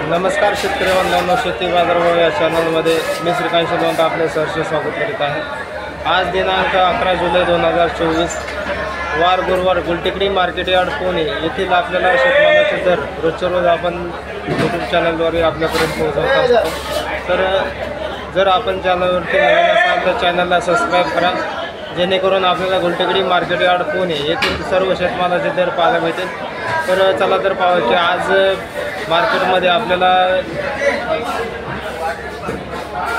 नमस्कार शेतकरी बांधवांनो, शेती बाजारभाव या चॅनलमध्ये मी श्रीकांत शेलवंत आपले सहर्ष स्वागत करीत आहे। आज दिनांक 11 जुलै 2024 वार गुरुवार गुलटेकडी मार्केट यार्ड पुणे येथील आपल्याला शेतमालाचे दर रोजच्या रोज आपण यूट्यूब चॅनलद्वारे आपल्यापर्यंत पोहोचवत असतो। तर जर आपण चॅनलवरती नवीन असाल तर चॅनलला सबस्क्राईब करा, जेणेकरून आपल्याला गुलटेकडी मार्केट यार्ड पुणे येथील सर्व शेतमालाचे दर पाहायला मिळतील। तर चला तर पाहू की आज मार्केटमध्ये आपल्याला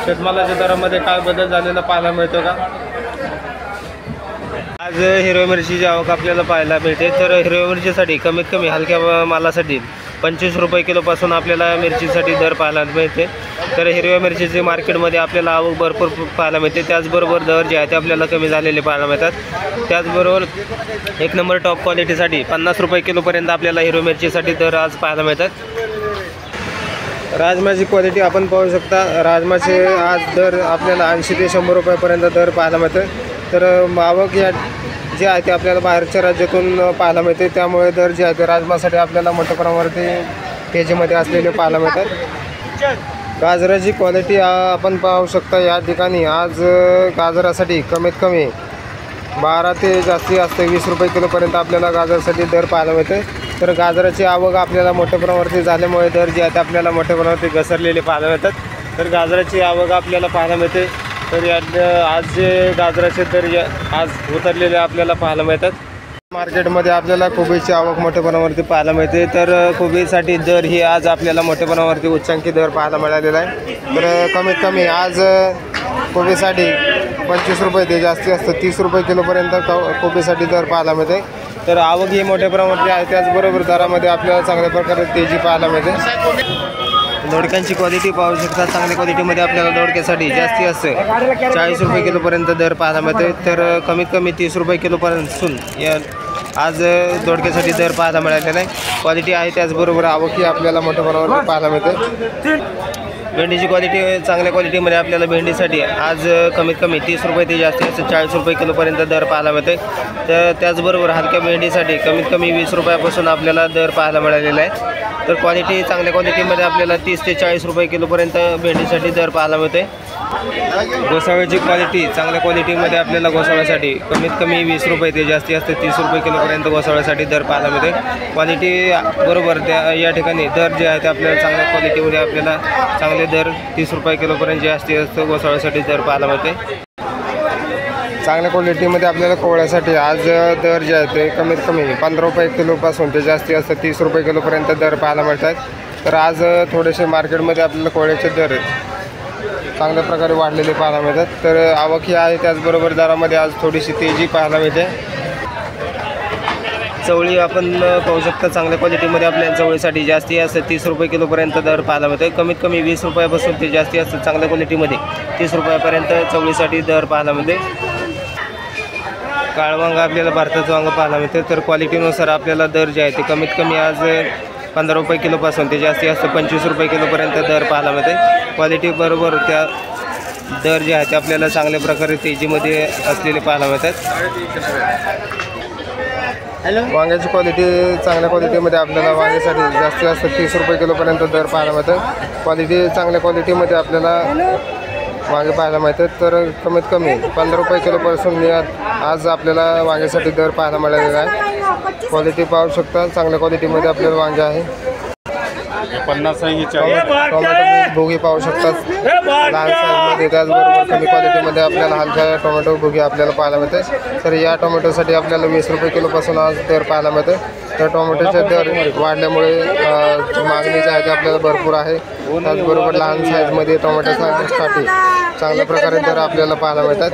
शेतमालाच्या दरामध्ये काय बदल झालेला पाहायला मिळतो का। आज हिरव्या मिरचीची आवक आपल्याला पाहायला मिळते। तर हिरव्या मिरचीसाठी कमीत कमी हलक्या मालासाठी 25 रुपये किलोपासून आपल्याला मिरचीसाठी दर पाहायला मिळते। तर हिरव्या मिरचीची मार्केटमध्ये आपल्याला आवक भरपूर पाहायला मिळते, त्याचबरोबर दर जे आहे ते आपल्याला कमी झालेले पाहायला मिळतात। त्याचबरोबर एक नंबर टॉप क्वालिटीसाठी 50 रुपये किलोपर्यंत आपल्याला हिरव्या मिरचीसाठी दर आज पाहायला मिळतात। राजमाची क्वालिटी आपण पाहू शकता, राजमाचे आज दर आपल्याला 80 ते 100 रुपयापर्यंत दर पाहायला मिळते। तर आवक या जे आहे ते आपल्याला बाहेरच्या राज्यातून पाहायला मिळते, त्यामुळे दर जे आहे ते राजमासाठी आपल्याला मोठ्या प्रमाणावरती तेजीमध्ये असलेले पाहायला मिळतात। गाजराची क्वालिटी आपण पाहू शकता, या ठिकाणी आज गाजरासाठी कमीत कमी 12 ते जास्तीत जास्त 20 रुपये किलोपर्यंत आपल्याला गाजरासाठी दर पाहायला मिळते। तर गाजराची आवक आपल्याला मोठ्या प्रमाणावरती झाल्यामुळे दर जे आहेत आपल्याला मोठ्या प्रमाणावरती घसरलेले पाहायला मिळतात। तर गाजराची आवक आपल्याला पाहायला मिळते। तर यात आज जे गाजराचे दर आज उतरलेले आपल्याला पाहायला मिळतात। मार्केटमध्ये आपल्याला कोबीची आवक मोठ्या प्रमाणावरती पाहायला मिळते। तर कोबीसाठी दर ही आज आपल्याला मोठ्या प्रमाणावरती उच्चांकी दर पाहायला मिळालेला आहे। तर कमीत कमी आज कोबीसाठी 25 रुपये ते जास्तीत जास्त 30 रुपये किलोपर्यंत कोबीसाठी दर पाहायला मिळते। तर आवक ही मोठ्या प्रमाणावरती आहे, त्याचबरोबर दरामध्ये आपल्याला चांगल्या प्रकारे तेजी पाहायला मिळते। दोडक्यांची क्वालिटी पाहू शकता, चांगल्या क्वालिटीमध्ये आपल्याला दोडक्यासाठी जास्तीत जास्त 40 रुपये किलोपर्यंत दर पाहायला मिळते। तर कमीत कमी 30 रुपये किलोपर्यंतसून आज दोडक्यासाठी दर पाहायला मिळालेला आहे। क्वालिटी आहे, त्याचबरोबर आवकही आपल्याला मोठ्या प्रमाणावर पाहायला मिळते। भेंडीची क्वालिटी चांगल्या क्वालिटीमध्ये आपल्याला भेंडीसाठी आज कमीत कमी 30 रुपये ते जास्तीत जास्त 40 रुपये किलोपर्यंत दर पाहायला मिळते। तर त्याचबरोबर हलक्या भेंडीसाठी कमीत कमी 20 रुपयापासून आपल्याला दर पाहायला मिळालेला आहे। तर क्वालिटी चांगल्या क्वालिटीमध्ये आपल्याला 30 ते 40 रुपये किलोपर्यंत भेंडीसाठी दर पाहायला मिळते। घोसाळ्याची क्वालिटी चांगल्या क्वालिटीमध्ये आपल्याला घोसाळ्यासाठी कमीत कमी 20 रुपये ते जास्तीत जास्त 30 रुपये किलोपर्यंत घोसाळ्यासाठी दर पाहायला मिळते। क्वालिटी बरोबर या ठिकाणी दर जे आहे ते आपल्याला चांगल्या क्वालिटीमध्ये आपल्याला चांगले दर 30 रुपये किलोपर्यंत जास्तीत जास्त घोसाळ्यासाठी दर पाहायला मिळते। चांगल्या क्वालिटीमध्ये आपल्याला कोवळ्यासाठी आज दर जे आहे ते कमीत कमी 15 रुपये किलोपासून ते जास्तीत जास्त 30 रुपये किलोपर्यंत दर पाहायला मिळतात। तर आज थोडेसे मार्केटमध्ये आपल्याला कोवळ्याचे दर चांगल्या प्रकारे वाढलेले पाहायला मिळतात। तर आवक ही आहे, त्याचबरोबर दरामध्ये आज थोडीशी तेजी पाहायला मिळते। चवळी आपण पाहू शकता, चांगल्या क्वालिटीमध्ये आपल्याला चवळीसाठी जास्तीत जास्त 30 रुपये किलोपर्यंत दर पाहायला मिळते। कमीत कमी 20 रुपयापासून ते जास्तीत जास्त चांगल्या क्वालिटीमध्ये 30 रुपयापर्यंत चवळीसाठी दर पाहायला मिळते। काळवांग आपल्याला भारताचं वांग पाहायला मिळते। तर क्वालिटीनुसार आपल्याला दर जे आहे ते कमीत कमी आज 15 रुपये किलोपासून ते जास्तीत जास्त 25 रुपये किलोपर्यंत दर पाहायला मिळते। क्वालिटी बरोबर त्या दर जे आहे ते आपल्याला चांगल्या प्रकारे तेजीमध्ये असलेले पाहायला मिळतात। वांग्याची क्वालिटी चांगल्या क्वालिटीमध्ये आपल्याला वांग्यासाठी जास्तीत जास्त 30 रुपये किलोपर्यंत दर पाहायला मिळतं। क्वालिटी चांगल्या क्वालिटीमध्ये आपल्याला वांगे पाहायला मिळतात। तर कमीत कमी 15 रुपये किलोपासून आज आपल्याला वांग्यासाठी दर पाहायला मिळालेला आहे। क्वालिटी पाहू शकता, चांगल्या क्वालिटीमध्ये आपल्याला वांगे आहे। 50 टोमॅटो भोगी पाहू शकतात लहान साईजमध्ये, त्याचबरोबर कमी क्वालिटीमध्ये आपल्याला हलक्या टोमॅटो भोगी आपल्याला पाहायला मिळते। तर या टोमॅटोसाठी आपल्याला 20 रुपये किलोपासून आज दर पाहायला मिळते। तर टोमॅटोचे दर वाढल्यामुळे मागणी जी आहे ती आपल्याला भरपूर आहे। त्याचबरोबर लहान साईजमध्ये टोमॅटोसाठी चांगल्या प्रकारे दर आपल्याला पाहायला मिळतात।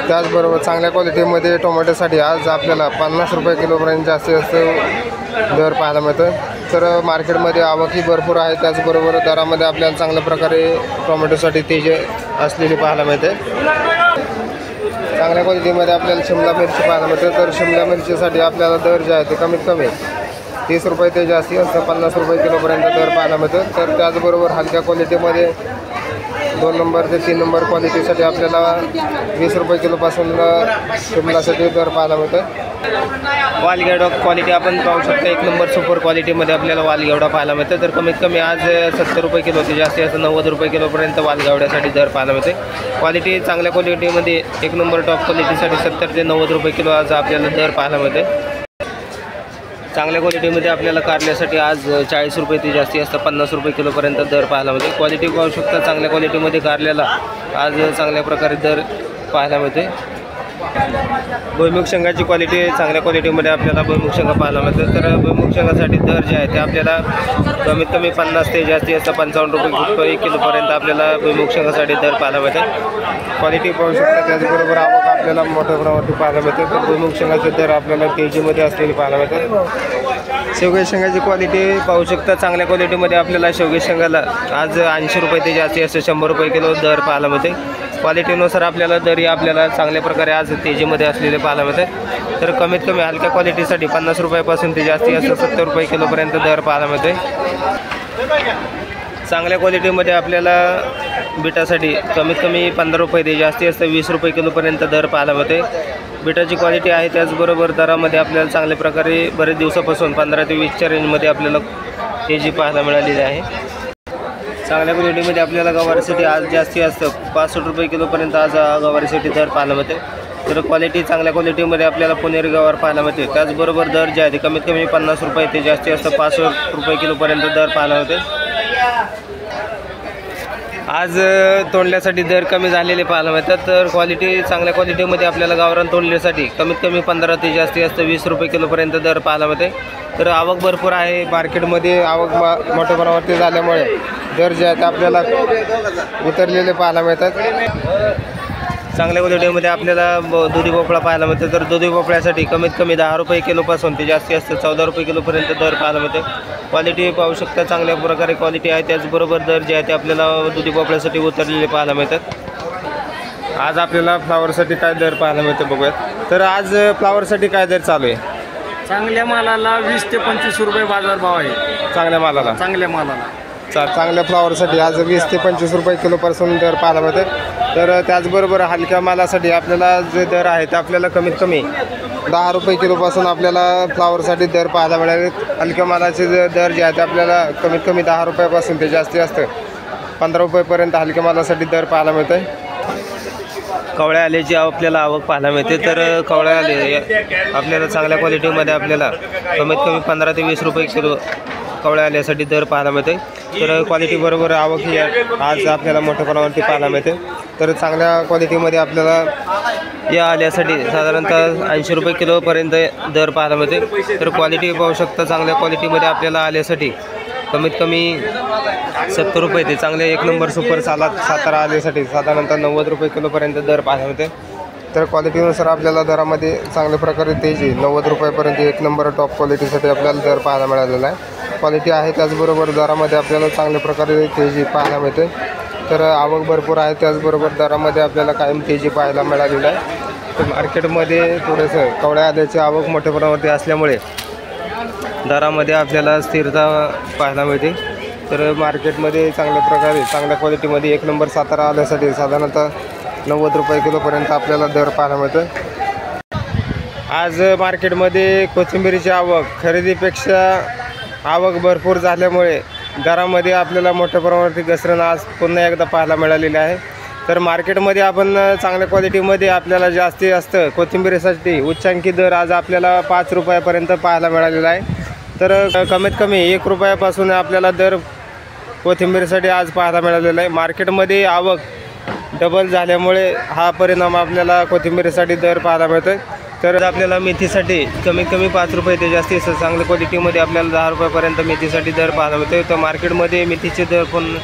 त्याचबरोबर चांगल्या क्वालिटीमध्ये टोमॅटोसाठी आज आपल्याला 50 रुपये किलोपर्यंत जास्तीत जास्त दर पाहायला मिळतं। तर मार्केटमध्ये आवकही भरपूर आहे, त्याचबरोबर दरामध्ये आपल्याला चांगल्या प्रकारे टोमॅटोसाठी तेजी असलेली पाहायला मिळते। चांगल्या क्वालिटीमध्ये आपल्याला शिमला मिरची पाहायला मिळते। तर शिमला मिरचीसाठी आपल्याला दर जे आहे ते कमीत कमी 30 रुपये ते जास्तीत जास्त 50 रुपये किलोपर्यंत दर पाहायला मिळतं। तर त्याचबरोबर हलक्या क्वालिटीमध्ये 2 नंबर ते 3 नंबर क्वालिटीसाठी आपल्याला 20 रुपये किलोपासून शिमलासाठी दर पाहायला मिळतं। वालगेवडा क्वालिटी आपण पाहू शकता, एक नंबर सुपर क्वालिटीमध्ये आपल्याला वालगेवडा पाहायला मिळतं. तर कमीत कमी आज 70 रुपये किलो ते जास्तीत जास्त 90 रुपये किलोपर्यंत वालगेवड्यासाठी दर पाहायला मिळते. क्वालिटी चांगल्या क्वालिटीमध्ये एक नंबर टॉप क्वालिटीसाठी 70 ते 90 रुपये किलो आज आपल्याला दर पाहायला मिळते. चांगल्या क्वालिटीमध्ये आपल्याला कारल्यासाठी आज 40 रुपये ते जास्तीत जास्त 50 रुपये किलोपर्यंत दर पाहायला मिळते. क्वालिटी पाहू शकता, चांगल्या क्वालिटीमध्ये कारल्याला आज चांगल्या प्रकारे दर पाहायला मिळते. भुईमुग शेंगाची क्वालिटी चांगल्या क्वालिटीमध्ये आपल्याला भुईमुग शेंगा पाहायला मिळते. तर भुईमुग शेंगासाठी दर जे आहे ते आपल्याला कमीत कमी 50 ते जास्तीत जास्त 55 रुपये किलोपर्यंत आपल्याला भुईमुग शेंगासाठी दर पाहायला मिळते. क्वालिटी पाहू शकता, त्याचबरोबर आवक आपल्याला मोठ्या प्रमाणावरती पाहायला मिळते. तर भुईमुग शेंगाचे दर आपल्याला तेजीमध्ये असलेली पाहायला मिळते. शेवगे शेंगाची क्वालिटी पाहू शकता, चांगल्या क्वालिटीमध्ये आपल्याला शेवगे शेंगाला आज 80 रुपये ते जास्तीत जास्त 100 रुपये किलो दर पाहायला मिळते. क्वालिटीनुसार आपल्याला दरही आपल्याला चांगल्या प्रकारे आज तेजीमध्ये असलेले पाहायला मिळते. तर कमीत कमी हलक्या क्वालिटीसाठी 50 रुपयापासून ते जास्तीत जास्त 70 रुपये किलोपर्यंत दर पाहायला मिळते. चांगल्या क्वालिटीमध्ये आपल्याला बिटासाठी कमीत कमी 15 रुपये ते जास्तीत जास्त 20 रुपये किलोपर्यंत दर पाहायला मिळते. बिटाची क्वालिटी आहे, त्याचबरोबर दरामध्ये आपल्याला चांगल्या प्रकारे बरेच दिवसापासून 15 ते 20च्या रेंजमध्ये आपल्याला तेजी पाहायला मिळालेली आहे. चांगल्या क्वालिटीमध्ये आपल्याला गवारीसाठी आज जास्तीत जास्त 65 रुपये किलोपर्यंत आज गवारीसाठी दर पाहायला मिळते. तर क्वालिटी चांगल्या क्वालिटीमध्ये आपल्याला पुणेरी गवार पाहायला मिळते. त्याचबरोबर दर जे आहे ते कमीत कमी 50 रुपये ते जास्तीत जास्त 65 रुपये किलोपर्यंत दर पाहायला मिळते. आज तोंडल्यासाठी दर कमी झालेले पाहायला मिळतात. तर क्वालिटी चांगल्या क्वालिटीमध्ये आपल्याला गावरान तोंडल्यासाठी कमीत कमी 15 ते जास्तीत जास्त 20 रुपये किलोपर्यंत दर पाहायला मिळते. तर आवक भरपूर आहे मार्केटमध्ये, आवक मोठ्या प्रमाणावरती झाल्यामुळे दर जे आहेत आपल्याला उतरलेले पाहायला मिळतात. चांगल्या क्वालिटीमध्ये आपल्याला दुधी भोपळा पाहायला मिळते. तर दुधी भोपळ्यासाठी कमीत कमी 10 रुपये किलोपासून ते जास्तीत जास्त 14 रुपये किलोपर्यंत दर पाहायला मिळते. क्वालिटी पाहू शकता, चांगल्या प्रकारे क्वालिटी आहे. त्याचबरोबर दर जे आहे ते आपल्याला दुधी भोपळ्यासाठी उतरलेले पाहायला मिळतात. आज आपल्याला फ्लावरसाठी काय दर पाहायला मिळते बघूयात. तर आज फ्लावरसाठी काय दर चालू आहे? चांगल्या मालाला 20 ते 25 रुपये बाजारभाव आहे. चांगल्या मालाला चांगल्या फ्लावरसाठी आज 20 ते 25 रुपये किलोपासून दर पाहायला मिळते. तर त्याचबरोबर हलक्या मालासाठी आपल्याला जे दर आहे ते आपल्याला कमीत कमी 10 रुपये किलोपासून आपल्याला फ्लावरसाठी दर पाहायला मिळाले. हलक्या मालाचे दर जे आहे ते आपल्याला कमीत कमी 10 रुपयापासून ते जास्तीत जास्त 15 रुपयेपर्यंत हलक्या मालासाठी दर पाहायला मिळते. कवळ्या आल्याची आपल्याला आवक पाहायला मिळते. तर कवळ्या आले आपल्याला चांगल्या क्वालिटीमध्ये आपल्याला कमीत कमी 15 ते 20 रुपये किलो कवळ्या आल्यासाठी दर पाहायला मिळते. तर क्वालिटीबरोबर आवक ही आज आपल्याला मोठ्या प्रमाणावरती पाहायला मिळते. तर चांगल्या क्वालिटीमध्ये आपल्याला या आल्यासाठी साधारणतः 80 रुपये किलोपर्यंत दर पाहायला मिळते. तर क्वालिटी पाहू शकता, चांगल्या क्वालिटीमध्ये आपल्याला आल्यासाठी कमीत कमी 70 रुपये ते चांगले एक नंबर सुपर सातारा आल्यासाठी साधारणतः 90 रुपये किलोपर्यंत दर पाहायला मिळते. तर क्वालिटीनुसार आपल्याला दरामध्ये चांगल्या प्रकारे तेजी 90 रुपयापर्यंत एक नंबर टॉप क्वालिटीसाठी आपल्याला दर पाहायला मिळालेला आहे. क्वालिटी आहे, त्याचबरोबर दरामध्ये आपल्याला चांगल्या प्रकारे तेजी पाहायला मिळते. तर आवक भरपूर आहे, त्याचबरोबर दरामध्ये आपल्याला कायम तेजी पाहायला मिळालेली आहे. तर मार्केटमध्ये थोडंसं कवळ्या आल्याची आवक मोठ्या प्रमाणावरती असल्यामुळे दरामध्ये आपल्याला स्थिरता पाहायला मिळते. तर मार्केटमध्ये चांगल्या प्रकारे चांगल्या क्वालिटीमध्ये एक नंबर सातारा आल्यासाठी साधारणतः 90 रुपये किलोपर्यंत आपल्याला दर पाहायला मिळतं. आज मार्केटमध्ये कोथिंबीरीची आवक खरेदीपेक्षा आवक भरपूर झाल्यामुळे दरामध्ये आपल्याला मोठ्या प्रमाणावरती घसरण आज पुन्हा एकदा पाहायला मिळालेली आहे. तर मार्केटमध्ये आपण चांगल्या क्वालिटीमध्ये आपल्याला जास्तीत जास्त कोथिंबीरीसाठी उच्चांकी दर आज आपल्याला 5 रुपयापर्यंत पाहायला मिळालेला आहे. तर कमीत कमी 1 रुपयापासून आपल्याला दर कोथिंबीरीसाठी आज पाहायला मिळालेला आहे. मार्केटमध्ये आवक डबल झाल्यामुळे हा परिणाम आपल्याला कोथिंबीरीसाठी दर पाहायला मिळतो. तर आपल्याला मेथीसाठी कमीत कमी 5 रुपये ते जास्तीत जास्त चांगल्या क्वालिटीमध्ये आपल्याला 10 रुपयापर्यंत मेथीसाठी दर पाहायला मिळतो. तर मार्केटमध्ये मेथीचे दर पण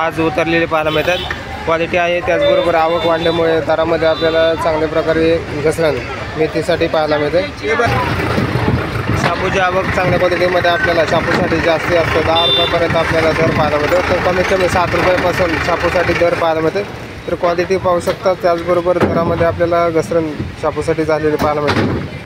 आज उतरलेले पाहायला मिळतात. क्वालिटी आहे, त्याचबरोबर आवक वाढल्यामुळे दरामध्ये आपल्याला चांगल्या प्रकारे घसरण मेथीसाठी पाहायला मिळते. शापूची आवक चांगल्या क्वालिटीमध्ये आपल्याला शापूसाठी जास्तीत जास्त 10 रुपयापर्यंत आपल्याला दर पाहायला मिळतो. तर कमीत कमी 7 रुपयापासून शापूसाठी दर पाहायला मिळते. तर क्वालिटी पाहू शकता, त्याचबरोबर दरामध्ये आपल्याला घसरण शापूसाठी झालेली पाहायला मिळते.